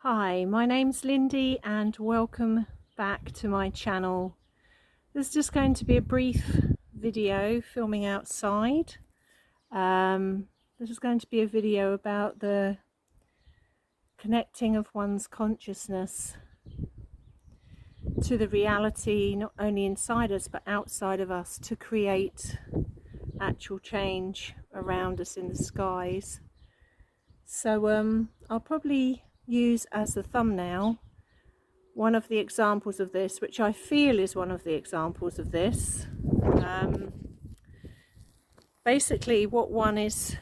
Hi, my name's Lindy and welcome back to my channel. This is just going to be a brief video filming outside. This is going to be a video about the connecting of one's consciousness to the reality not only inside us but outside of us to create actual change around us in the skies. So I'll probably use as the thumbnail one of the examples of this, which I feel is one of the examples of this. Basically what one is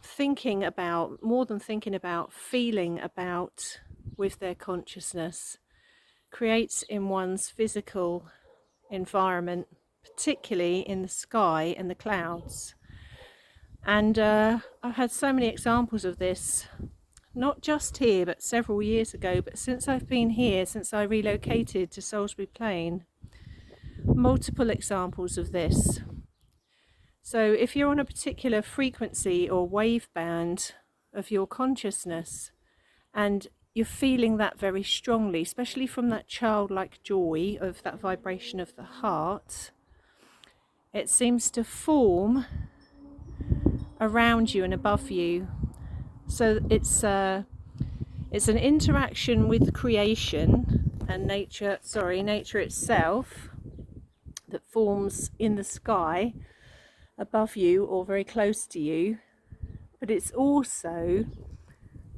thinking about, more than thinking about, feeling about with their consciousness creates in one's physical environment, particularly in the sky and the clouds. And I've had so many examples of this, not just here but several years ago, but since I've been here, since I relocated to Salisbury Plain, multiple examples of this. So if you're on a particular frequency or wave band of your consciousness and you're feeling that very strongly, especially from that childlike joy of that vibration of the heart, it seems to form around you and above you. So it's an interaction with creation and nature itself that forms in the sky above you or very close to you, but it's also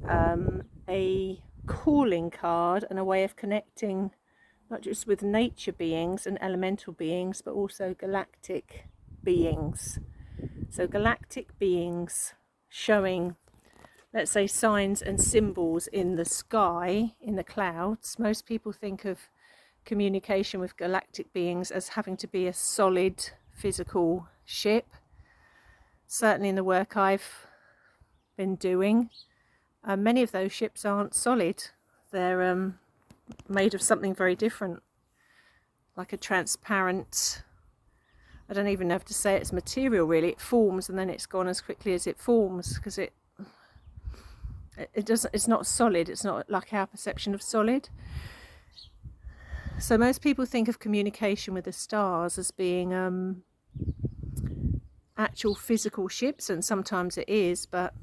a calling card and a way of connecting not just with nature beings and elemental beings but also galactic beings. So galactic beings showing, let's say, signs and symbols in the sky, in the clouds. Most people think of communication with galactic beings as having to be a solid physical ship. Certainly in the work I've been doing, many of those ships aren't solid. They're made of something very different, like a transparent, I don't even have to say it's material really. It forms and then it's gone as quickly as it forms, because it doesn't, it's not solid. It's not like our perception of solid. So most people think of communication with the stars as being actual physical ships, and sometimes it is, but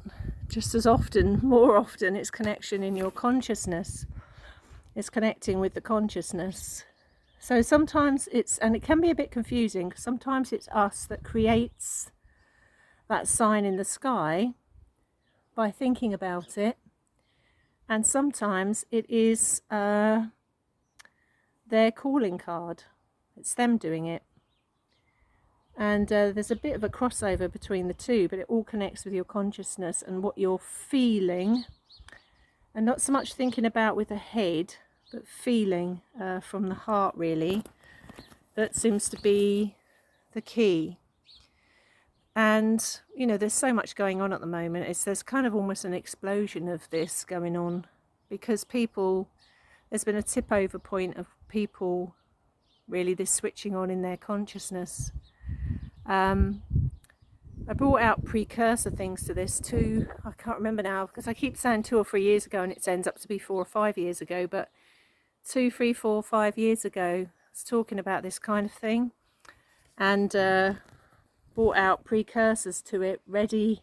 just as often, more often, it's connection in your consciousness. It's connecting with the consciousness. So sometimes and it can be a bit confusing, because sometimes it's us that creates that sign in the sky by thinking about it, and sometimes it is their calling card. It's them doing it. And there's a bit of a crossover between the two, but it all connects with your consciousness and what you're feeling, and not so much thinking about with the head, but feeling from the heart, really. That seems to be the key. And you know, there's so much going on at the moment. There's kind of almost an explosion of this going on, because there's been a tip over point of people really this switching on in their consciousness. I brought out precursor things to this too. I can't remember now, because I keep saying 2 or 3 years ago and it ends up to be 4 or 5 years ago, but 2, 3, 4, 5 years ago I was talking about this kind of thing, and brought out precursors to it, ready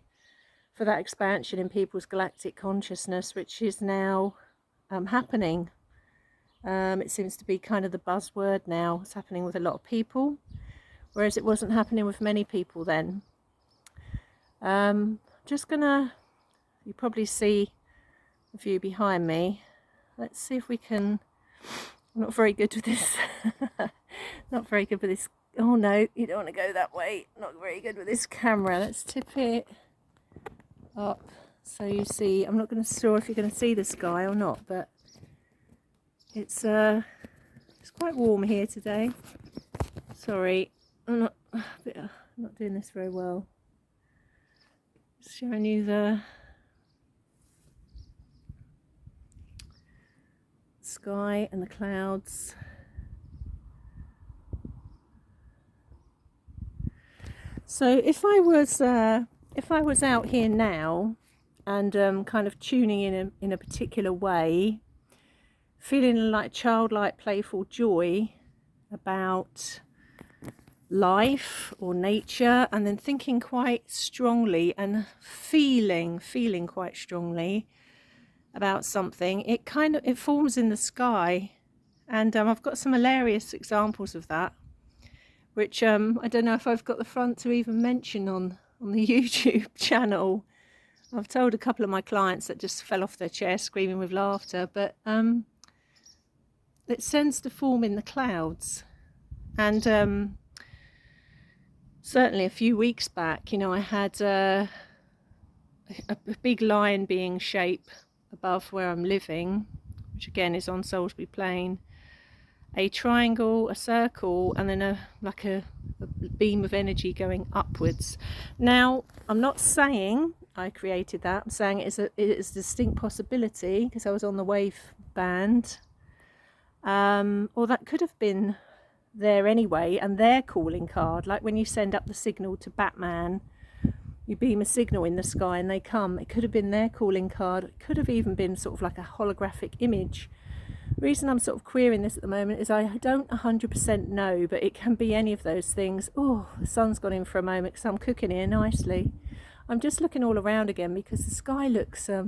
for that expansion in people's galactic consciousness, which is now happening. It seems to be kind of the buzzword now. It's happening with a lot of people, whereas it wasn't happening with many people then. Just gonna, you probably see the view behind me. Let's see if we can, I'm not very good with this. Not very good with this. Oh no, you don't want to go that way. Not very good with this camera. Let's tip it up so you see. I'm not going to sure if you're going to see the sky or not, but it's quite warm here today. Sorry, I'm not doing this very well. Just showing you the sky and the clouds. So if I was out here now and kind of tuning in a particular way, feeling like childlike playful joy about life or nature, and then thinking quite strongly and feeling quite strongly about something, it forms in the sky. And I've got some hilarious examples of that, which I don't know if I've got the front to even mention on the YouTube channel. I've told a couple of my clients that just fell off their chair screaming with laughter, but it tends to form in the clouds. And certainly a few weeks back, you know, I had a big line being shape above where I'm living, which again is on Salisbury Plain, a triangle, a circle, and then a beam of energy going upwards. Now, I'm not saying I created that. I'm saying it is a distinct possibility, because I was on the wave band, or that could have been there anyway, and their calling card, like when you send up the signal to Batman, you beam a signal in the sky and they come. It could have been their calling card. It could have even been sort of like a holographic image. The reason I'm sort of querying this at the moment is I don't 100% know, but it can be any of those things. Oh, the sun's gone in for a moment because I'm cooking here nicely. I'm just looking all around again because the sky looks, I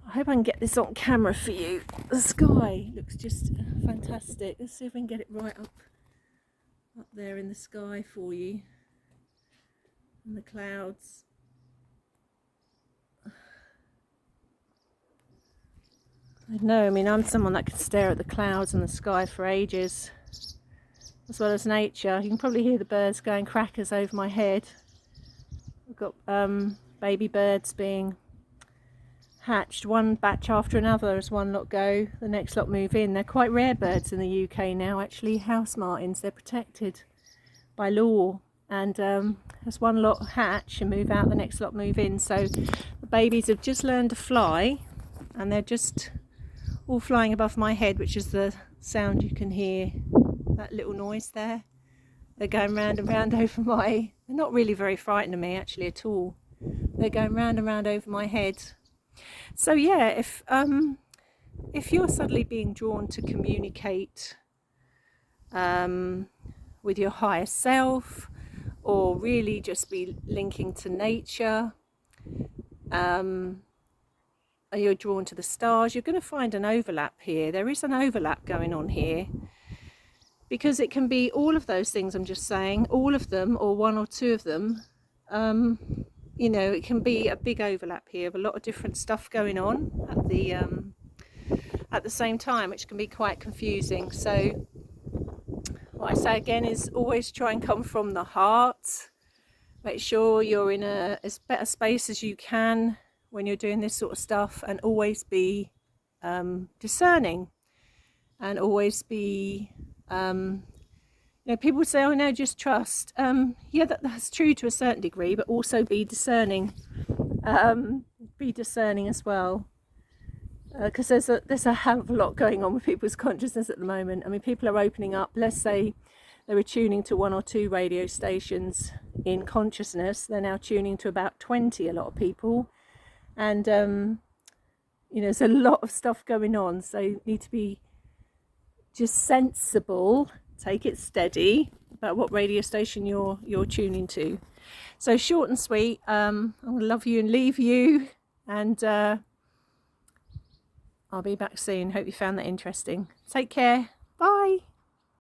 hope I can get this on camera for you. The sky looks just fantastic. Let's see if we can get it right up there in the sky for you. And the clouds. I know, I mean, I'm someone that can stare at the clouds and the sky for ages, as well as nature. You can probably hear the birds going crackers over my head. I've got baby birds being hatched, one batch after another as one lot go, the next lot move in. They're quite rare birds in the UK now, actually, house martins. They're protected by law, and as one lot hatch and move out, the next lot move in. So the babies have just learned to fly, and they're just all flying above my head, which is the sound you can hear, that little noise there. They're going round and round over my, they're not really very frightened of me actually at all. They're going round and round over my head. So yeah, if you're suddenly being drawn to communicate with your higher self, or really just be linking to nature, you're drawn to the stars, you're going to find an overlap here. There is an overlap going on here, because it can be all of those things I'm just saying, all of them, or one or two of them. You know, it can be a big overlap here of a lot of different stuff going on at the same time, which can be quite confusing. So what I say again is always try and come from the heart. Make sure you're in as better space as you can when you're doing this sort of stuff, and always be discerning, and always be, you know, people say, oh no, just trust. Yeah, that's true to a certain degree, but also be discerning. Be discerning as well, because there's a hell of a lot going on with people's consciousness at the moment. I mean, people are opening up. Let's say they were tuning to 1 or 2 radio stations in consciousness. They're now tuning to about 20, a lot of people. And you know, there's a lot of stuff going on, so you need to be just sensible, take it steady about what radio station you're tuning to. So short and sweet. I'm gonna love you and leave you, and I'll be back soon. Hope you found that interesting. Take care. Bye.